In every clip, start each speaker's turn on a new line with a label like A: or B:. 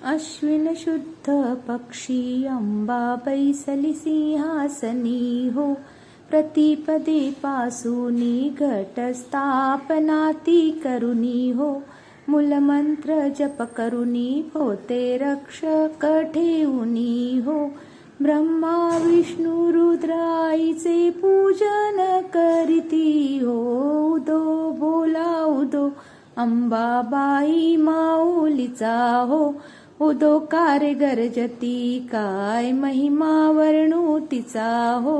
A: अश्विन शुद्ध पक्षी अंबा बैसली सिंहासनी हो. प्रतिपदे पासूनी घट स्थापनाती करुणी हो. मूलमंत्र जप करुणी होते रक्षक ठेवुनी हो. ब्रह्मा विष्णू रुद्र आईचे पूजन करीती हो. उदो बोला उदो अंबाबाई माऊलीचा हो. उदोकार गर्जती काय महिमा वर्णू तिचा हो.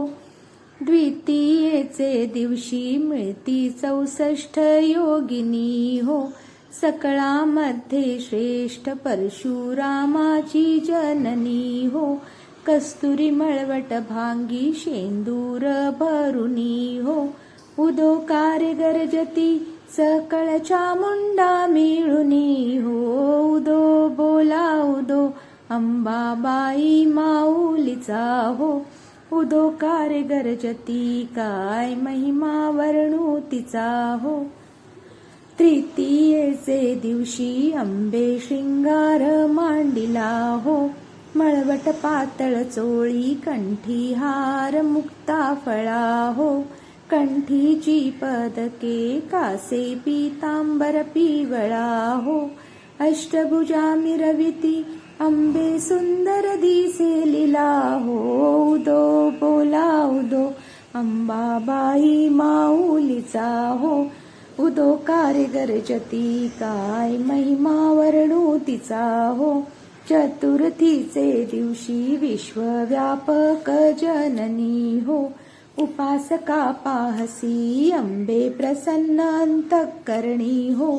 A: द्वितीयेचे दिवशी मिळती 64 योगिनी हो. सकळामध्ये श्रेष्ठ परशुरामाची जननी हो. कस्तुरी मळवट भांगी शेंदूर भरुनी हो. उदोकार गर्जती सकळ चामुंडा मिळुनी हो. उदो बोला उदो अंबाबाई माऊलीचा हो. उदोकार गर्जती काय महिमा वर्णू तिचा हो. तृतीयेचे दिवशी अंबे श्रृंगार मांडिला हो. मळवट पातळ चोळी कंठी हार मुक्ता फळा हो. कंठीची पदके कासे पीतांबर पिवळा हो. अष्टभुजा मिरविती अंबे सुंदर दिसे लीला हो. उदो बोला उदो अंबाबाई माऊलीचा हो. उदोकार गर्जती काय महिमा वर्णू तिचा हो. चतुर्थीचे दिवशी विश्वव्यापक जननी हो. उपासका पाहसी अंबे प्रसन्न अंतःकरणी हो.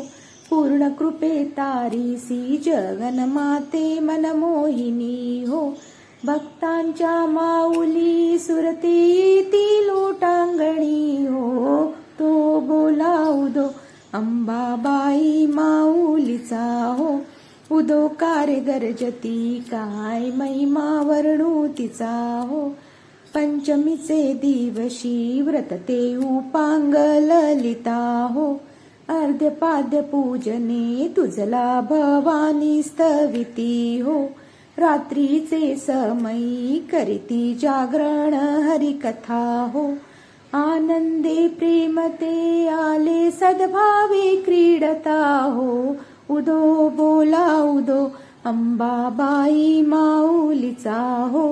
A: पूर्ण कृपे तारीसी जगन्माते मनमोहिनी हो. भक्तांच्या माऊली सुरती ती लोटांगणी हो. तो बोला उदो अंबाबाई माऊलीचा हो. उदोकार गर्जती काय महिमा वर्णू तिचा हो. पंचमीचे दिवशी व्रतते उपांग ललिता हो. अर्ध्यपाद्य पूजने तुझला भवानी स्तविती हो. रात्रीचे समयी करीती जागरण हरिकथा हो. आनंदे प्रेमते आले सद्भावे क्रीडता हो. उदो बोला उदो अंबाबाई माऊलीचा हो.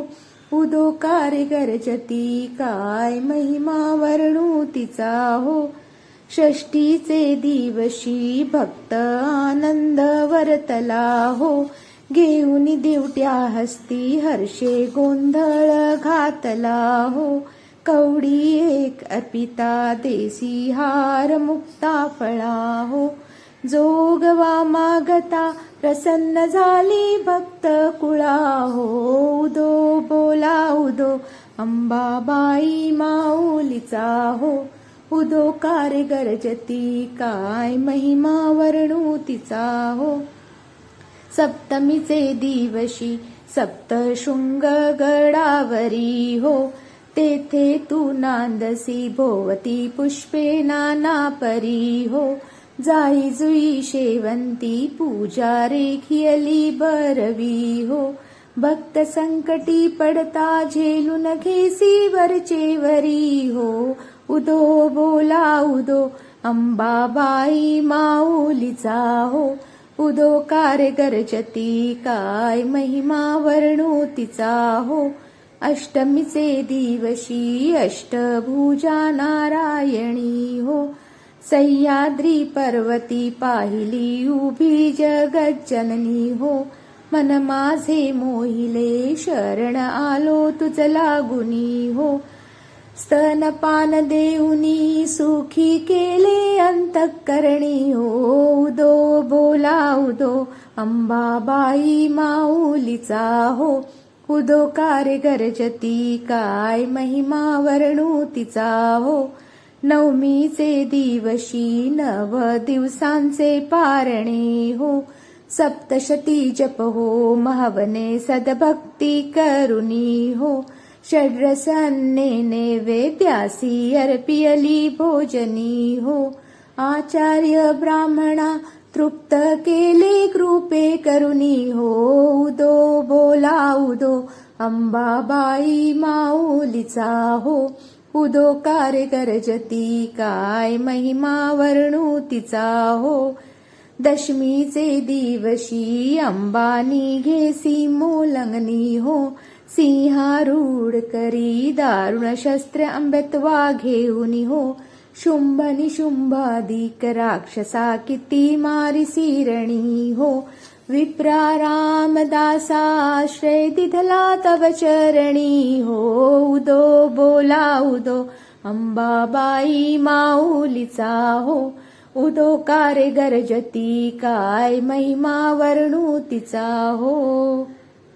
A: उदोकार गर्जती काय महिमा वर्णू तिचा हो. षष्टीचे दिवशी भक्त आनंद वर्तला हो. घेऊन दिवट्या हस्ती हर्षे गोंधळ घातला हो. कवडी एक अर्पिता देसी हार मुक्ता फळा हो. जोगवा मागता प्रसन्न झाली भक्त कुळा हो. उदो बोला उदो अंबाबाई माऊलीचा हो. उदोकार गर्जती काय महिमा वर्णू तिचा हो. सप्तमीचे दिवशी सप्तशृंग गडावरी हो. तेथे तू नांदसी भोवती पुष्पे नाना परी हो. जाई जुई शेवंती पूजा रेखियली बरवी हो. भक्त संकटी पडता झेलून घेसी वरचे वरी हो. उदो बोला उदो अंबाबाई माऊलीचा हो. उदोकार गर्जती काय महिमा वर्णू तिचा हो. अष्टमीचे दिवशी अष्टभुजा नारायणी हो. सह्याद्री पर्वती पाहिली उभी जगज्जननी हो. मन माझे मोहिले शरण आलो तुझ लागुनी हो. स्तनपान देऊनी सुखी केले अंतःकरणी हो. उदो बोला उदो अंबाबाई माऊलीचा हो. उदोकार गर्जती काय महिमा वर्णू तिचा हो. नवमीचे दिवशी 9 दिवसांचे पारणे हो. सप्तशती जप हो महवने सद्भक्ती करुणी हो. षड्रस अन्ने नैवेद्यासी अर्पियली भोजनी हो. आचार्य ब्राह्मणा तृप्त केले कृपे करुणी हो उदो बोला उदो अंबाबाई माऊलीचा हो उदो कार्य गर्जती काय महिमा वर्णू तिचा हो दशमीचे दिवशी अंबानी घेसी मोलंगनी हो सिंहारूढ करी दारुण शस्त्र अंबत्वा घेऊनी हो शुंभ निशुंभादिक राक्षसा किती मारी सिरणी हो विप्रा रामदासाश्रय दिधला तव चरणी हो उदो बोला उदो अंबाबाई माऊलीचा हो उदो कार्य गर्जती काय महिमा वर्णू तिचा हो